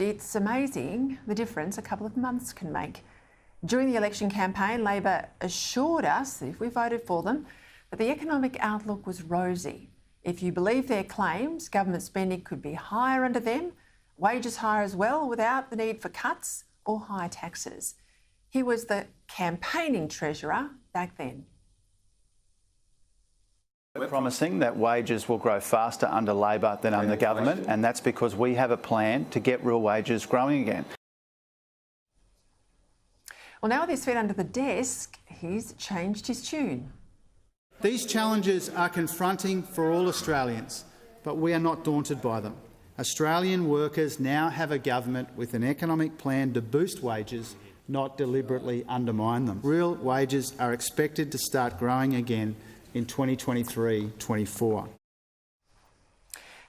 It's amazing the difference a couple of months can make. During the election campaign, Labor assured us that if we voted for them, that the economic outlook was rosy. If you believe their claims, government spending could be higher under them, wages higher as well, without the need for cuts or higher taxes. He was the campaigning treasurer back then. We're promising that wages will grow faster under Labor than under government, and that's because we have a plan to get real wages growing again. Well, now with his feet under the desk, he's changed his tune. These challenges are confronting for all Australians, but we are not daunted by them. Australian workers now have a government with an economic plan to boost wages, not deliberately undermine them. Real wages are expected to start growing again in 2023-24.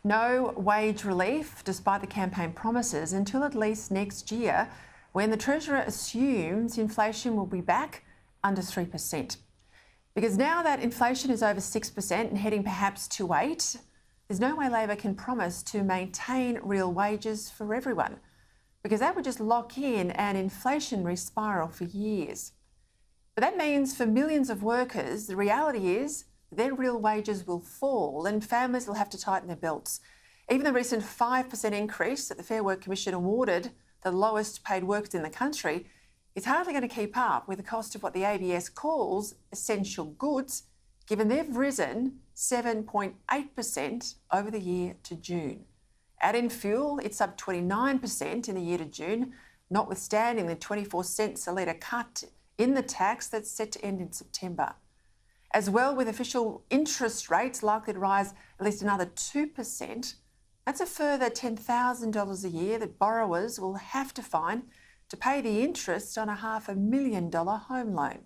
No wage relief, despite the campaign promises, until at least next year, when the Treasurer assumes inflation will be back under 3%. Because now that inflation is over 6% and heading perhaps to 8%, there's no way Labor can promise to maintain real wages for everyone, because that would just lock in an inflationary spiral for years. But that means for millions of workers, the reality is their real wages will fall and families will have to tighten their belts. Even the recent 5% increase that the Fair Work Commission awarded the lowest paid workers in the country is hardly going to keep up with the cost of what the ABS calls essential goods, given they've risen 7.8% over the year to June. Add in fuel, it's up 29% in the year to June, notwithstanding the 24 cents a litre cut in the tax that's set to end in September. As well, with official interest rates likely to rise at least another 2%, that's a further $10,000 a year that borrowers will have to find to pay the interest on a $500,000 home loan.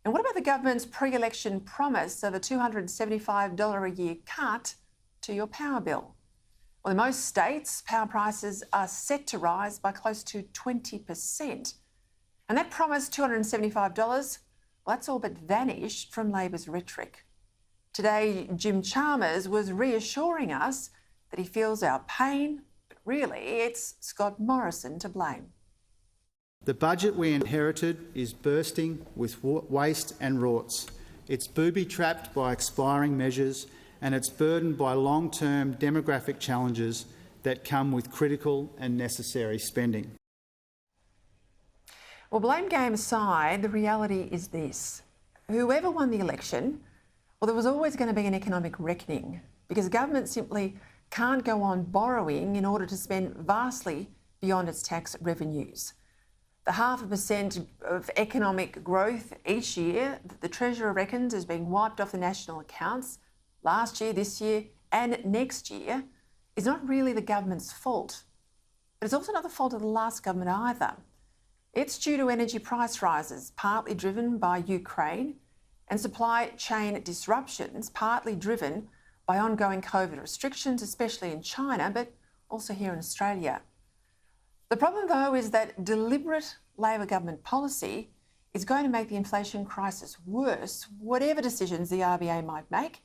And what about the government's pre-election promise of a $275 a year cut to your power bill? Well, in most states, power prices are set to rise by close to 20%. And that promised $275, well, that's all but vanished from Labor's rhetoric. Today, Jim Chalmers was reassuring us that he feels our pain, but really it's Scott Morrison to blame. The budget we inherited is bursting with waste and rorts. It's booby-trapped by expiring measures, and it's burdened by long-term demographic challenges that come with critical and necessary spending. Well, blame game aside, the reality is this. Whoever won the election, well, there was always going to be an economic reckoning, because government simply can't go on borrowing in order to spend vastly beyond its tax revenues. The 0.5% of economic growth each year that the Treasurer reckons is being wiped off the national accounts last year, this year and next year is not really the government's fault. But it's also not the fault of the last government either. It's due to energy price rises, partly driven by Ukraine, and supply chain disruptions, partly driven by ongoing COVID restrictions, especially in China, but also here in Australia. The problem, though, is that deliberate Labor government policy is going to make the inflation crisis worse, whatever decisions the RBA might make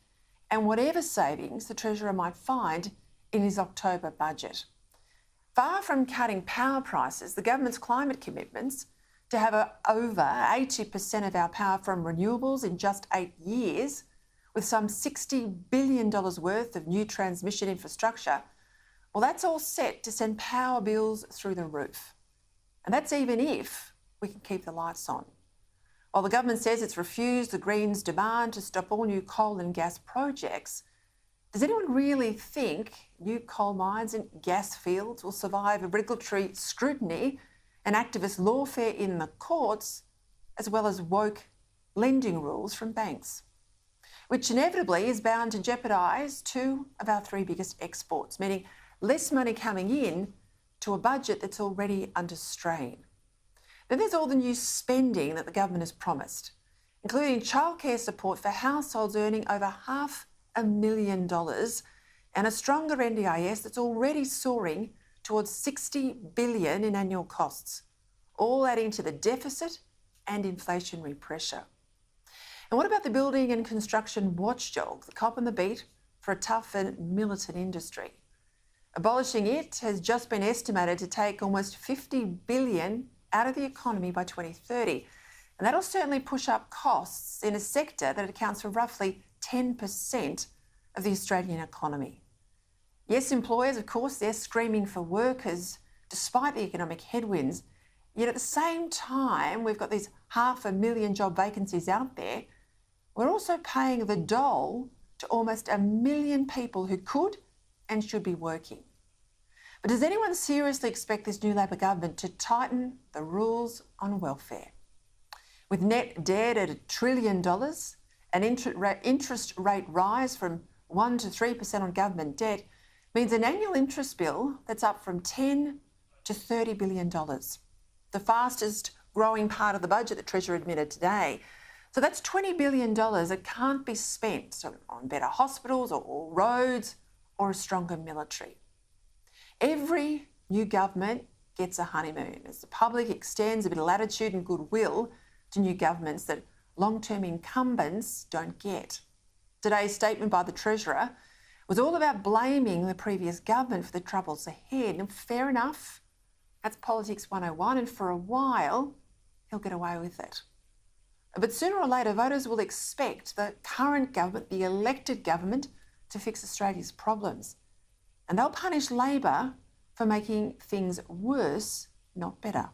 and whatever savings the Treasurer might find in his October budget. Far from cutting power prices, the government's climate commitments to have over 80% of our power from renewables in just 8 years, with some $60 billion worth of new transmission infrastructure, well, that's all set to send power bills through the roof. And that's even if we can keep the lights on. While the government says it's refused the Greens' demand to stop all new coal and gas projects, does anyone really think new coal mines and gas fields will survive a regulatory scrutiny and activist lawfare in the courts, as well as woke lending rules from banks, which inevitably is bound to jeopardise 2 of our 3 biggest exports, meaning less money coming in to a budget that's already under strain. Then there's all the new spending that the government has promised, including childcare support for households earning over $500,000 and a stronger NDIS that's already soaring towards $60 billion in annual costs, all adding to the deficit and inflationary pressure. And what about the building and construction watchdog, the cop on the beat for a tough and militant industry? Abolishing it has just been estimated to take almost $50 billion out of the economy by 2030. And that'll certainly push up costs in a sector that accounts for roughly 10% of the Australian economy. Yes, employers, of course, they're screaming for workers despite the economic headwinds. Yet at the same time, we've got these 500,000 job vacancies out there. We're also paying the dole to almost 1 million people who could and should be working. But does anyone seriously expect this new Labor government to tighten the rules on welfare? With net debt at $1 trillion, an interest rate rise from 1% to 3% on government debt means an annual interest bill that's up from $10 to $30 billion, the fastest growing part of the budget, the Treasurer admitted today. So that's $20 billion that can't be spent on better hospitals or roads or a stronger military. Every new government gets a honeymoon as the public extends a bit of latitude and goodwill to new governments that long-term incumbents don't get. Today's statement by the Treasurer was all about blaming the previous government for the troubles ahead. And fair enough, that's politics 101, and for a while, he'll get away with it. But sooner or later, voters will expect the current government, the elected government, to fix Australia's problems. And they'll punish Labor for making things worse, not better.